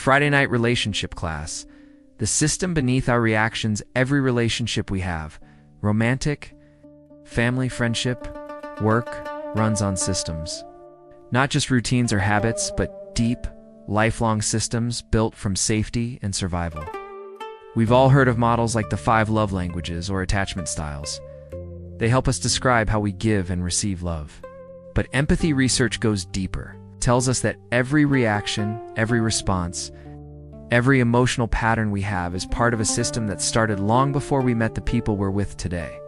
Friday night relationship class. The system beneath our reactions, every relationship we have, romantic, family, friendship, work, runs on systems. Not just routines or habits, but deep, lifelong systems built from safety and survival. We've all heard of models like the 5 love languages or attachment styles. They help us describe how we give and receive love. But empathy research goes deeper. It tells us that every reaction, every response, every emotional pattern we have is part of a system that started long before we met the people we're with today.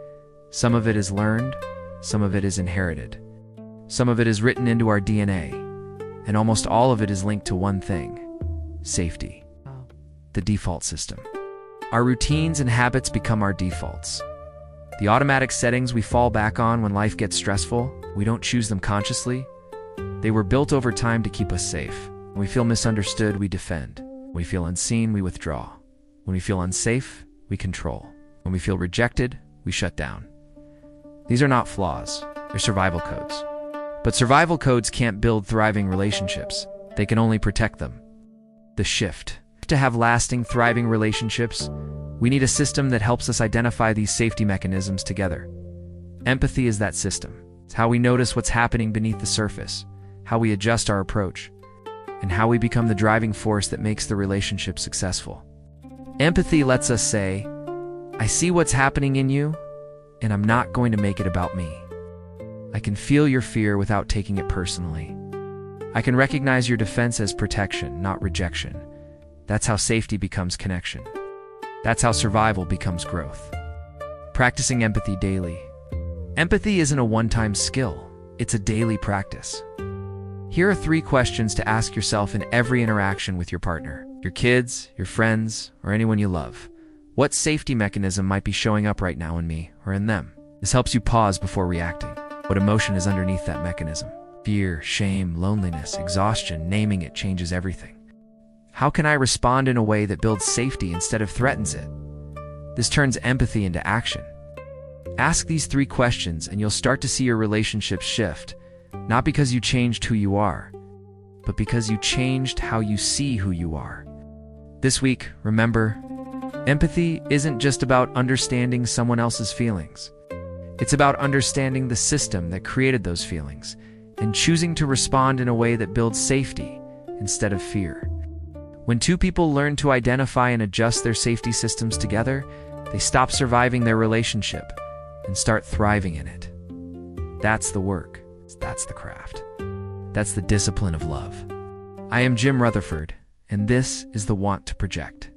Some of it is learned, some of it is inherited. Some of it is written into our DNA, and almost all of it is linked to one thing: safety. The default system. Our routines and habits become our defaults. The automatic settings we fall back on when life gets stressful, we don't choose them consciously. They were built over time to keep us safe. When we feel misunderstood, we defend. When we feel unseen, we withdraw. When we feel unsafe, we control. When we feel rejected, we shut down. These are not flaws, they're survival codes. But survival codes can't build thriving relationships. They can only protect them. The shift. To have lasting, thriving relationships, we need a system that helps us identify these safety mechanisms together. Empathy is that system. It's how we notice what's happening beneath the surface, how we adjust our approach, and how we become the driving force that makes the relationship successful. Empathy lets us say, I see what's happening in you, and I'm not going to make it about me. I can feel your fear without taking it personally. I can recognize your defense as protection, not rejection. That's how safety becomes connection. That's how survival becomes growth. Practicing empathy daily. Empathy isn't a one-time skill. It's a daily practice. Here are 3 questions to ask yourself in every interaction with your partner, your kids, your friends, or anyone you love. What safety mechanism might be showing up right now in me or in them? This helps you pause before reacting. What emotion is underneath that mechanism? Fear, shame, loneliness, exhaustion, naming it changes everything. How can I respond in a way that builds safety instead of threatens it? This turns empathy into action. Ask these 3 questions and you'll start to see your relationships shift, not because you changed who you are, but because you changed how you see who you are. This week, remember, empathy isn't just about understanding someone else's feelings. It's about understanding the system that created those feelings and choosing to respond in a way that builds safety instead of fear. When 2 people learn to identify and adjust their safety systems together, they stop surviving their relationship and start thriving in it. That's the work. That's the craft. That's the discipline of love. I am Jim Rutherford, and this is the Want to Project.